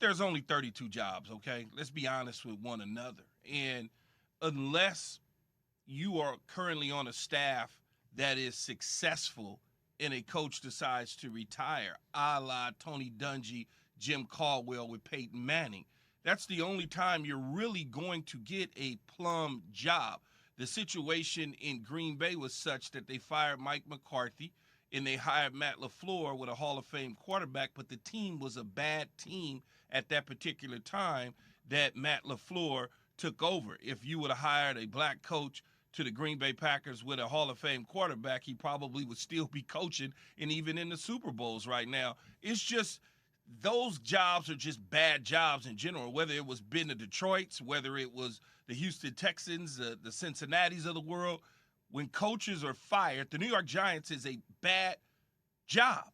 there's only 32 jobs, okay? Let's be honest with one another. And unless you are currently on a staff that is successful and a coach decides to retire, a la Tony Dungy, Jim Caldwell with Peyton Manning, that's the only time you're really going to get a plum job. The situation in Green Bay was such that they fired Mike McCarthy and they hired Matt LaFleur with a Hall of Fame quarterback, but the team was a bad team at that particular time that Matt LaFleur took over. If you would have hired a black coach to the Green Bay Packers with a Hall of Fame quarterback, he probably would still be coaching and even in the Super Bowls right now. It's just those jobs are just bad jobs in general, whether it was been the Detroits, whether it was the Houston Texans, the Cincinnatis of the world. When coaches are fired, the New York Giants is a bad job.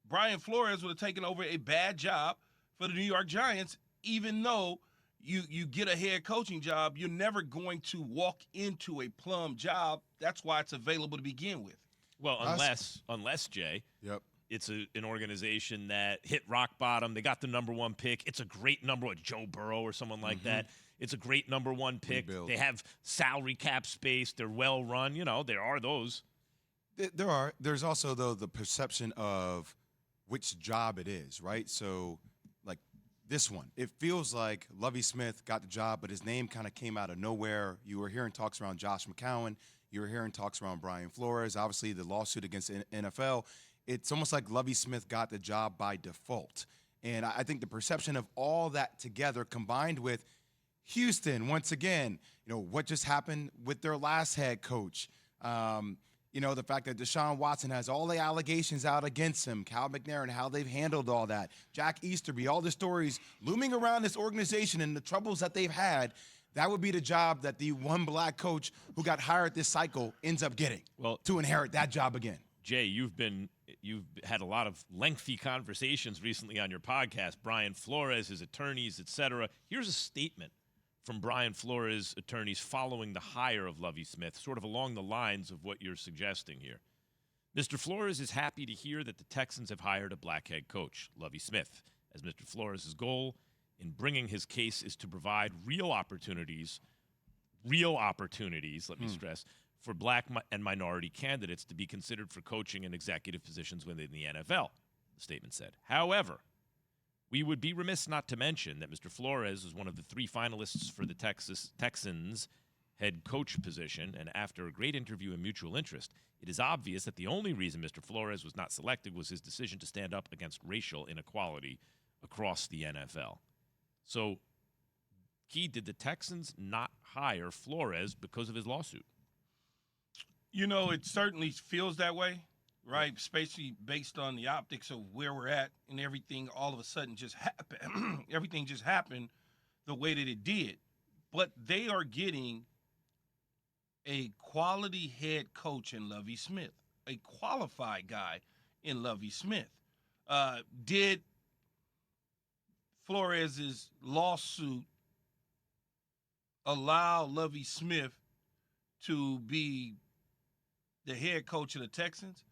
Brian Flores would have taken over a bad job for the New York Giants, even though you get a head coaching job, you're never going to walk into a plum job. That's why it's available to begin with. Well, unless Jay, Yep. it's an organization that hit rock bottom. They got the number one pick. It's a great number one, Joe Burrow or someone like that. It's a great number one pick. Rebuild. They have salary cap space. They're well run. You know, there are those. There are. There's also, though, the perception of which job it is, right? So, like this one, it feels like Lovie Smith got the job, but his name kind of came out of nowhere. You were hearing talks around Josh McCown. You were hearing talks around Brian Flores. Obviously, the lawsuit against the NFL. It's almost like Lovie Smith got the job by default. And I think the perception of all that together combined with Houston, once again, what just happened with their last head coach. The fact that Deshaun Watson has all the allegations out against him, Cal McNair and how they've handled all that, Jack Easterby, all the stories looming around this organization and the troubles that they've had, that would be the job that the one black coach who got hired this cycle ends up getting, to inherit that job again. Jay, you've had a lot of lengthy conversations recently on your podcast. Brian Flores, his attorneys, etc. Here's a statement from Brian Flores' attorneys following the hire of Lovie Smith, sort of along the lines of what you're suggesting here. Mr. Flores is happy to hear that the Texans have hired a black head coach, Lovie Smith, as Mr. Flores' goal in bringing his case is to provide real opportunities, let me stress, for black and minority candidates to be considered for coaching and executive positions within the NFL, the statement said. However, we would be remiss not to mention that Mr. Flores is one of the 3 finalists for the Texans head coach position, and after a great interview and mutual interest, it is obvious that the only reason Mr. Flores was not selected was his decision to stand up against racial inequality across the NFL. So, Key, did the Texans not hire Flores because of his lawsuit? It certainly feels that way, right? Especially based on the optics of where we're at and everything all of a sudden just happened. Everything just happened the way that it did. But they are getting a quality head coach in Lovie Smith, a qualified guy in Lovie Smith. Did Flores' lawsuit allow Lovie Smith to be the head coach of the Texans?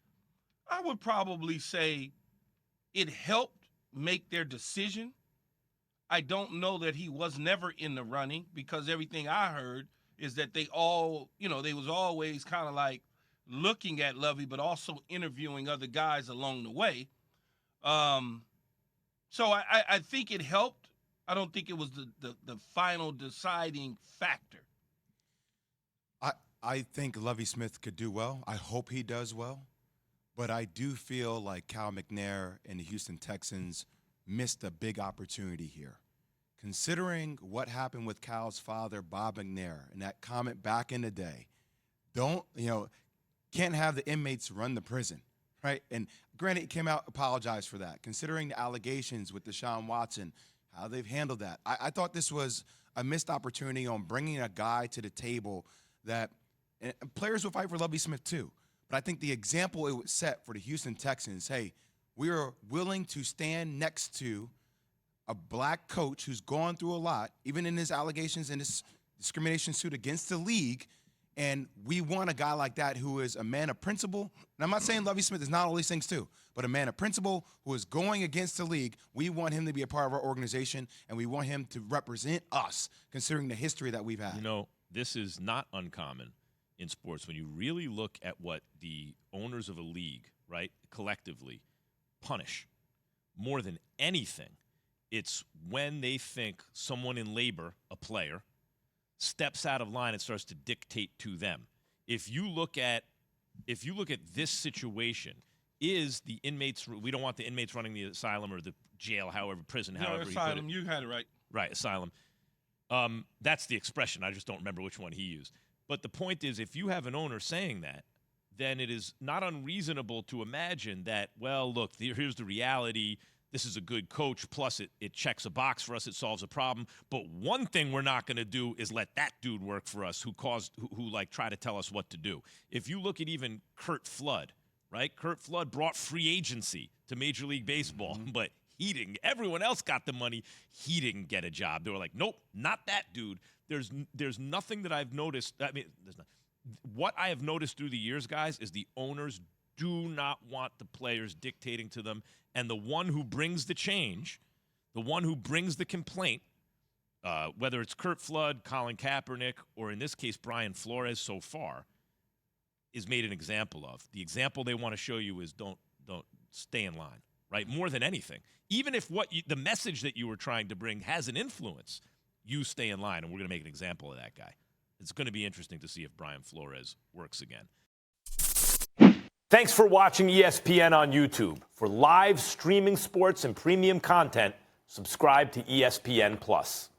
I would probably say it helped make their decision. I don't know that he was never in the running, because everything I heard is that they all, they was always kind of like looking at Lovie, but also interviewing other guys along the way. So I think it helped. I don't think it was the final deciding factor. I think Lovie Smith could do well. I hope he does well. But I do feel like Cal McNair and the Houston Texans missed a big opportunity here. Considering what happened with Cal's father, Bob McNair, and that comment back in the day, can't have the inmates run the prison, right? And granted, he came out, apologized for that. Considering the allegations with Deshaun Watson, how they've handled that, I thought this was a missed opportunity on bringing a guy to the table that and players will fight for Lovie Smith too. But I think the example it would set for the Houston Texans, hey, we are willing to stand next to a black coach who's gone through a lot, even in his allegations and his discrimination suit against the league, And we want a guy like that who is a man of principle. And I'm not saying Lovie Smith is not all these things too, but a man of principle who is going against the league. We want him to be a part of our organization, and we want him to represent us, considering the history that we've had. You know, this is not uncommon in sports when you really look at what the owners of a league, right, collectively punish more than anything. It's when they think someone in labor, a player, steps out of line and starts to dictate to them. If you look at this situation, is the inmates, we don't want the inmates running the asylum or the jail, however, prison, however asylum, you had it right. Right, asylum. That's the expression. I just don't remember which one he used. But the point is, if you have an owner saying that, then it is not unreasonable to imagine that, well, look, here's the reality. This is a good coach, plus it checks a box for us. It solves a problem. But one thing we're not going to do is let that dude work for us who try to tell us what to do. If you look at even Curt Flood, right? Curt Flood brought free agency to Major League Baseball, but he didn't. Everyone else got the money. He didn't get a job. They were like, nope, not that dude. There's nothing that I've noticed. I mean, what I have noticed through the years, guys, is the owners do not want the players dictating to them. And the one who brings the change, the one who brings the complaint, whether it's Curt Flood, Colin Kaepernick, or in this case, Brian Flores so far, is made an example of. The example they want to show you is don't stay in line, right? More than anything. Even if the message that you were trying to bring has an influence, you stay in line, and we're going to make an example of that guy. It's going to be interesting to see if Brian Flores works again. Thanks for watching ESPN on YouTube. For live streaming sports and premium content, subscribe to ESPN+.